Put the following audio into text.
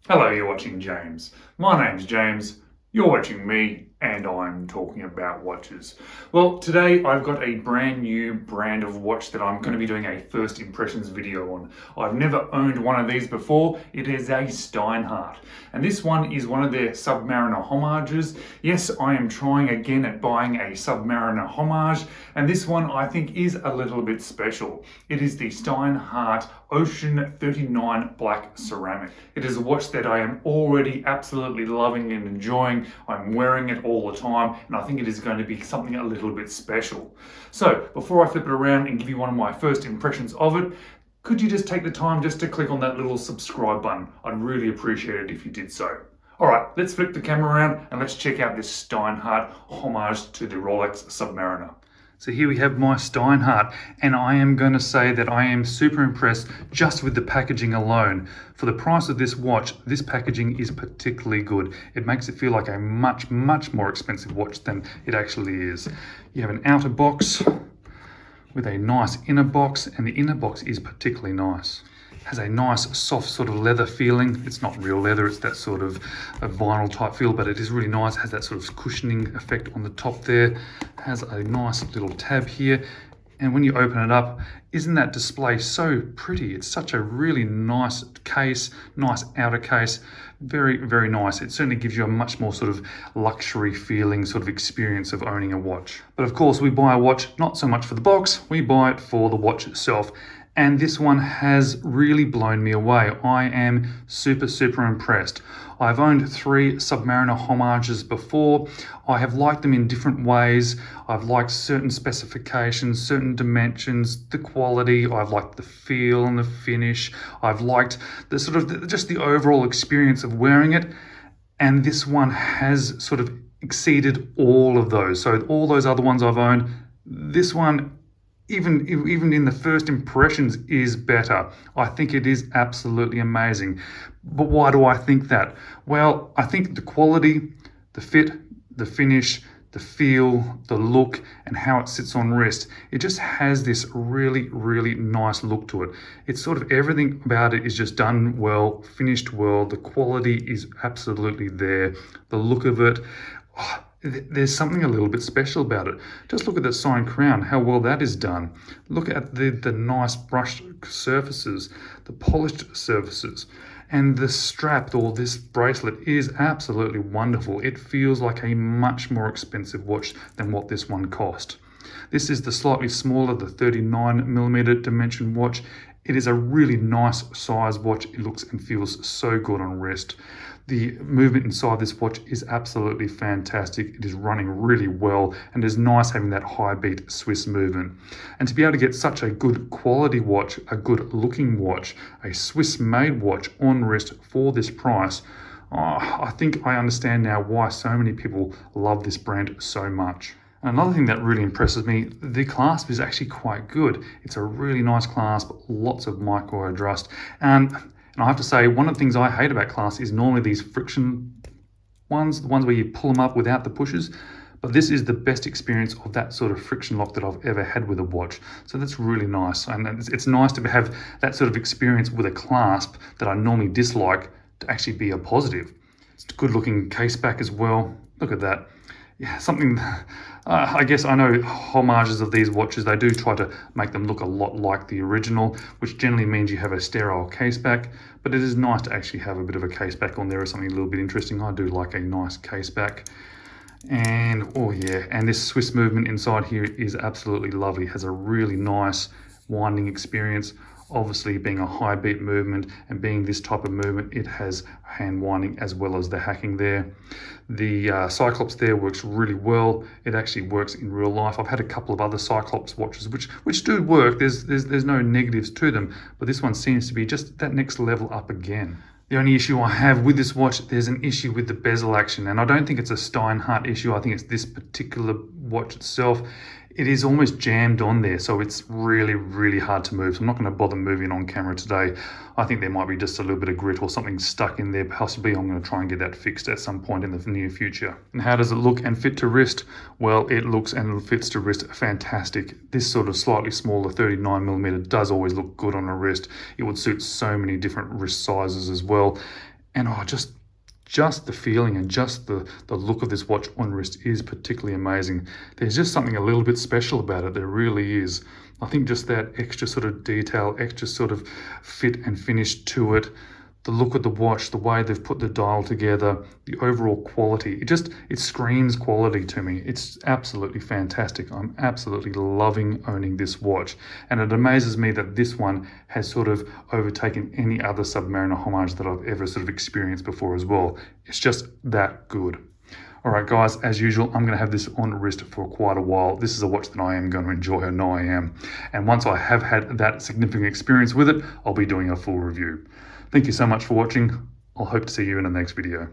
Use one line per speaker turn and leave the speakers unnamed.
Hello, you're watching James. My name's James, you're watching me, and I'm talking about watches. Well, today I've got a brand new brand of watch that I'm going to be doing a first impressions video on. I've never owned one of these before. It is a Steinhart, and this one is one of their Submariner Homages. Yes, I am trying again at buying a Submariner Homage, and this one I think is a little bit special. It is the Steinhart Ocean 39 Black Ceramic. It is a watch that I am already absolutely loving and enjoying. I'm wearing it all the time, and I think it is going to be something a little bit special. So before I flip it around and give you one of my first impressions of it, could you just take the time just to click on that little subscribe button? I'd really appreciate it if you did so. All right, let's flip the camera around and let's check out this Steinhart homage to the Rolex Submariner. So here we have my Steinhart, and I am going to say that I am super impressed just with the packaging alone. For the price of this watch, this packaging is particularly good. It makes it feel like a much more expensive watch than it actually is. You have an outer box with a nice inner box, and the inner box is particularly nice. Has a nice soft sort of leather feeling. It's not real leather, it's that sort of a vinyl type feel, but it is really nice. It has that sort of cushioning effect on the top there. Has a nice little tab here. And when you open it up, isn't that display so pretty? It's such a really nice case, nice outer case. Very nice. It certainly gives you a much more sort of luxury feeling sort of experience of owning a watch. But of course, we buy a watch not so much for the box, we buy it for the watch itself. And this one has really blown me away. I am super impressed. I've owned 3 Submariner Homages before. I have liked them in different ways. I've liked certain specifications, certain dimensions, the quality. I've liked the feel and the finish. I've liked the sort of just the overall experience of wearing it. And this one has sort of exceeded all of those. So all those other ones I've owned, this one, even in the first impressions, is better. I think it is absolutely amazing. But why do I think that? Well, I think the quality, the fit, the finish, the feel, the look, and how it sits on wrist, it just has this really nice look to it. It's sort of everything about it is just done well, finished well. The quality is absolutely there. The look of it, there's something a little bit special about it. Just look at that signed crown, how well that is done. Look at the nice brushed surfaces, the polished surfaces, and the strap or this bracelet is absolutely wonderful. It feels like a much more expensive watch than what this one cost. This is the slightly smaller, the 39mm dimension watch. It is a really nice size watch. It looks and feels so good on wrist. The movement inside this watch is absolutely fantastic. It is running really well, and it is nice having that high beat Swiss movement. And to be able to get such a good quality watch, a good looking watch, a Swiss made watch on wrist for this price, I think I understand now why so many people love this brand so much. Another thing that really impresses me, the clasp is actually quite good. It's a really nice clasp, lots of micro adjust. And I have to say, one of the things I hate about clasps is normally these friction ones, the ones where you pull them up without the pushes. But this is the best experience of that sort of friction lock that I've ever had with a watch. So that's really nice. And it's nice to have that sort of experience with a clasp that I normally dislike to actually be a positive. It's a good looking case back as well. Look at that. Yeah, something, I guess I know homages of these watches, they do try to make them look a lot like the original, which generally means you have a sterile case back, but it is nice to actually have a bit of a case back on there or something a little bit interesting. I do like a nice case back. And oh yeah, and this Swiss movement inside here is absolutely lovely. It has a really nice winding experience. Obviously, being a high beat movement and being this type of movement, it has hand winding as well as the hacking there. The Cyclops there works really well. It actually works in real life. I've had a couple of other Cyclops watches which do work. There's no negatives to them, but this one seems to be just that next level up again. The only issue I have with this watch, there's an issue with the bezel action, and I don't think it's a Steinhart issue. I think it's this particular watch itself. It is almost jammed on there, so it's really hard to move. So I'm not going to bother moving on camera today. I think there might be just a little bit of grit or something stuck in there. Possibly I'm going to try and get that fixed at some point in the near future. And how does it look and fit to wrist? Well, it looks and fits to wrist fantastic. This sort of slightly smaller 39mm does always look good on a wrist. It would suit so many different wrist sizes as well. And just the feeling and just the look of this watch on wrist is particularly amazing. There's just something a little bit special about it. There really is. I think just that extra sort of detail, extra sort of fit and finish to it, the look of the watch, the way they've put the dial together, the overall quality, it screams quality to me. It's absolutely fantastic. I'm absolutely loving owning this watch. And it amazes me that this one has sort of overtaken any other Submariner homage that I've ever sort of experienced before as well. It's just that good. All right, guys, as usual, I'm going to have this on wrist for quite a while. This is a watch that I am going to enjoy. I know I am. And once I have had that significant experience with it, I'll be doing a full review. Thank you so much for watching. I'll hope to see you in the next video.